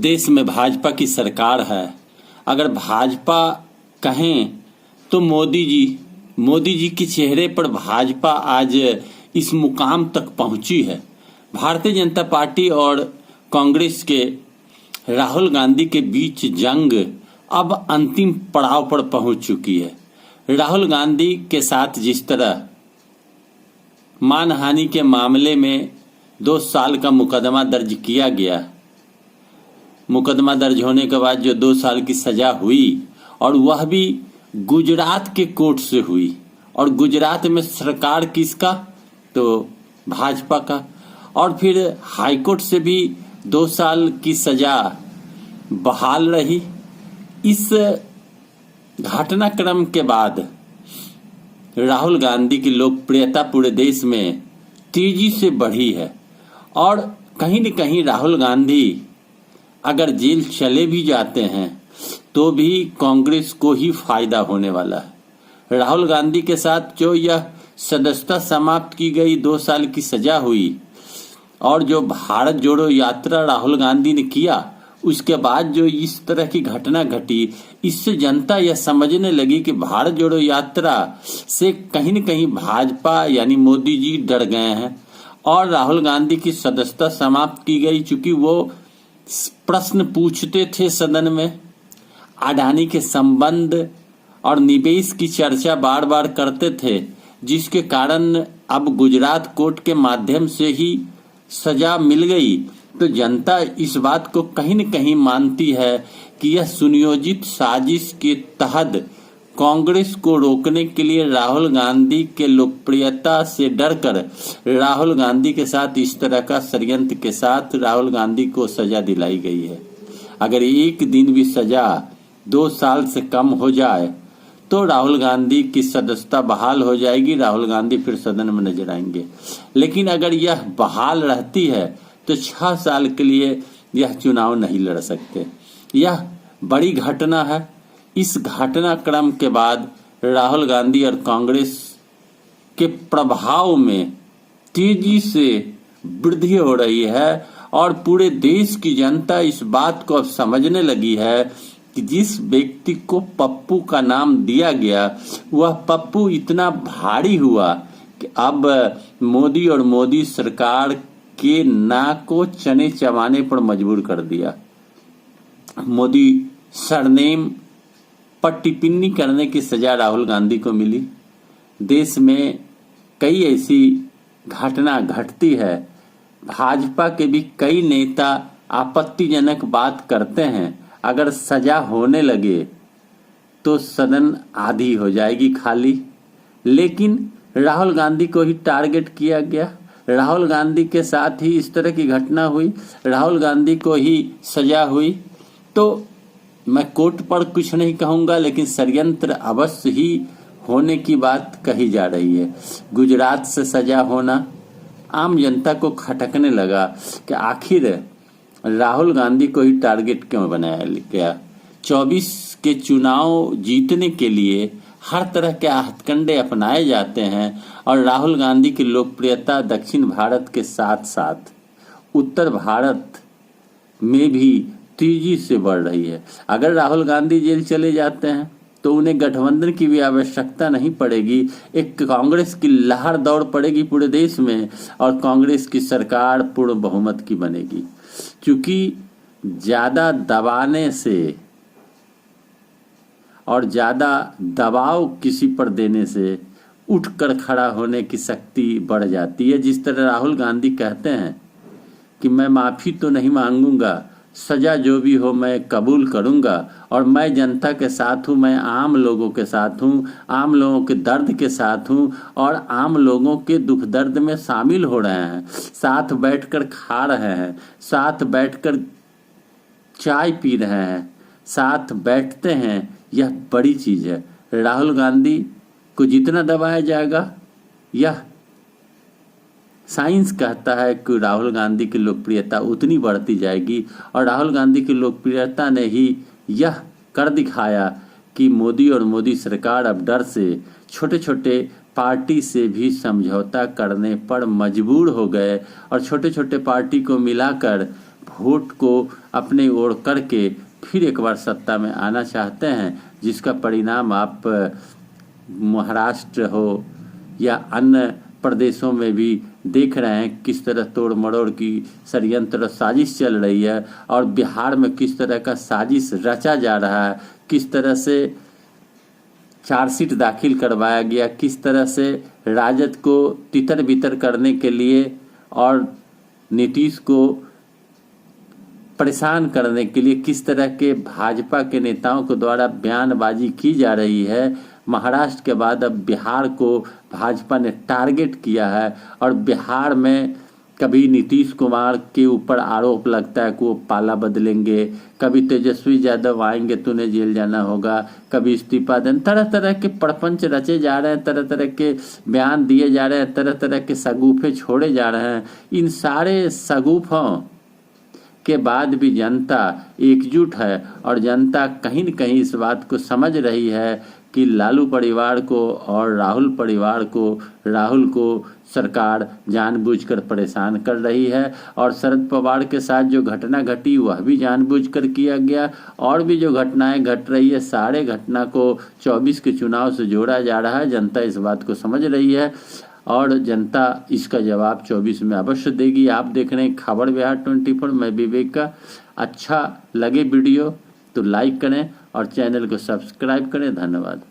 देश में भाजपा की सरकार है। अगर भाजपा कहें तो मोदी जी के चेहरे पर भाजपा आज इस मुकाम तक पहुंची है। भारतीय जनता पार्टी और कांग्रेस के राहुल गांधी के बीच जंग अब अंतिम पड़ाव पर पहुंच चुकी है। राहुल गांधी के साथ जिस तरह मानहानि के मामले में 2 साल का मुकदमा दर्ज किया गया, मुकदमा दर्ज होने के बाद जो 2 साल की सजा हुई और वह भी गुजरात के कोर्ट से हुई, और गुजरात में सरकार किसका, तो भाजपा का, और फिर हाईकोर्ट से भी 2 साल की सजा बहाल रही। इस घटनाक्रम के बाद राहुल गांधी की लोकप्रियता पूरे देश में तेजी से बढ़ी है, और कहीं न कहीं राहुल गांधी अगर जेल चले भी जाते हैं तो भी कांग्रेस को ही फायदा होने वाला है। राहुल गांधी के साथ जो यह सदस्यता समाप्त की गई, 2 साल की सजा हुई, और जो भारत जोड़ो यात्रा राहुल गांधी ने किया, उसके बाद जो इस तरह की घटना घटी, इससे जनता यह समझने लगी कि भारत जोड़ो यात्रा से कहीं न कहीं भाजपा यानी मोदी जी डर गए हैं, और राहुल गांधी की सदस्यता समाप्त की गई। चूंकि वो प्रश्न पूछते थे सदन में, अडानी के संबंध और निवेश की चर्चा बार बार करते थे, जिसके कारण अब गुजरात कोर्ट के माध्यम से ही सजा मिल गई, तो जनता इस बात को कहीं न कहीं मानती है कि यह सुनियोजित साजिश के तहत कांग्रेस को रोकने के लिए राहुल गांधी के लोकप्रियता से डरकर राहुल गांधी के साथ इस तरह का षड्यंत्र के साथ राहुल गांधी को सजा दिलाई गई है। अगर एक दिन भी सजा 2 साल से कम हो जाए तो राहुल गांधी की सदस्यता बहाल हो जाएगी, राहुल गांधी फिर सदन में नजर आएंगे। लेकिन अगर यह बहाल रहती है तो 6 साल के लिए यह चुनाव नहीं लड़ सकते। यह बड़ी घटना है। इस घटनाक्रम के बाद राहुल गांधी और कांग्रेस के प्रभाव में तेजी से वृद्धि हो रही है, और पूरे देश की जनता इस बात को अब समझने लगी है कि जिस व्यक्ति को पप्पू का नाम दिया गया, वह पप्पू इतना भारी हुआ कि अब मोदी और मोदी सरकार के नाक को चने चबाने पर मजबूर कर दिया। मोदी सरनेम पर टिप्पणी करने की सजा राहुल गांधी को मिली। देश में कई ऐसी घटना घटती है, भाजपा के भी कई नेता आपत्तिजनक बात करते हैं, अगर सजा होने लगे तो सदन आधी हो जाएगी खाली। लेकिन राहुल गांधी को ही टारगेट किया गया, राहुल गांधी के साथ ही इस तरह की घटना हुई, राहुल गांधी को ही सजा हुई। तो मैं कोर्ट पर कुछ नहीं कहूंगा, लेकिन षड्यंत्र अवश्य ही होने की बात कही जा रही है। गुजरात से सजा होना आम जनता को खटकने लगा कि आखिर राहुल गांधी को ही टारगेट क्यों बनाया गया। 24 के चुनाव जीतने के लिए हर तरह के हथकंडे अपनाए जाते हैं, और राहुल गांधी की लोकप्रियता दक्षिण भारत के साथ साथ उत्तर भारत में भी तेजी से बढ़ रही है। अगर राहुल गांधी जेल चले जाते हैं तो उन्हें गठबंधन की भी आवश्यकता नहीं पड़ेगी, एक कांग्रेस की लहर दौड़ पड़ेगी पूरे देश में, और कांग्रेस की सरकार पूर्ण बहुमत की बनेगी। क्योंकि ज्यादा दबाने से और ज्यादा दबाव किसी पर देने से उठकर खड़ा होने की शक्ति बढ़ जाती है। जिस तरह राहुल गांधी कहते हैं कि मैं माफी तो नहीं मांगूंगा, सजा जो भी हो मैं कबूल करूंगा, और मैं जनता के साथ हूं, मैं आम लोगों के साथ हूं, आम लोगों के दर्द के साथ हूं, और आम लोगों के दुख दर्द में शामिल हो रहे हैं, साथ बैठकर खा रहे हैं, साथ बैठकर चाय पी रहे हैं, साथ बैठते हैं। यह बड़ी चीज है। राहुल गांधी को जितना दबाया जाएगा, यह साइंस कहता है कि राहुल गांधी की लोकप्रियता उतनी बढ़ती जाएगी, और राहुल गांधी की लोकप्रियता ने ही यह कर दिखाया कि मोदी और मोदी सरकार अब डर से छोटे छोटे पार्टी से भी समझौता करने पर मजबूर हो गए, और छोटे छोटे पार्टी को मिलाकर वोट को अपने ओर करके फिर एक बार सत्ता में आना चाहते हैं, जिसका परिणाम आप महाराष्ट्र हो या अन्य प्रदेशों में भी देख रहे हैं किस तरह तोड़ मरोड़ की षड्यंत्र साजिश चल रही है, और बिहार में किस तरह का साजिश रचा जा रहा है, किस तरह से चार्जशीट दाखिल करवाया गया, किस तरह से राजद को तितर बितर करने के लिए और नीतीश को परेशान करने के लिए किस तरह के भाजपा के नेताओं के द्वारा बयानबाजी की जा रही है। महाराष्ट्र के बाद अब बिहार को भाजपा ने टारगेट किया है, और बिहार में कभी नीतीश कुमार के ऊपर आरोप लगता है कि वो पाला बदलेंगे, कभी तेजस्वी यादव आएंगे तो उन्हें जेल जाना होगा, कभी इस्तीफा दें, तरह तरह के प्रपंच रचे जा रहे हैं, तरह तरह के बयान दिए जा रहे हैं, तरह तरह के सगुफे छोड़े जा रहे हैं। इन सारे सगुफों के बाद भी जनता एकजुट है, और जनता कहीं न कहीं इस बात को समझ रही है कि लालू परिवार को और राहुल परिवार को, राहुल को सरकार जानबूझकर परेशान कर रही है, और शरद पवार के साथ जो घटना घटी वह भी जानबूझकर किया गया, और भी जो घटनाएं घट रही है सारे घटना को 24 के चुनाव से जोड़ा जा रहा है। जनता इस बात को समझ रही है, और जनता इसका जवाब 24 में अवश्य देगी। आप देख रहे हैं खबर बिहार 24, मैं विवेक का। अच्छा लगे वीडियो तो लाइक करें और चैनल को सब्सक्राइब करें। धन्यवाद।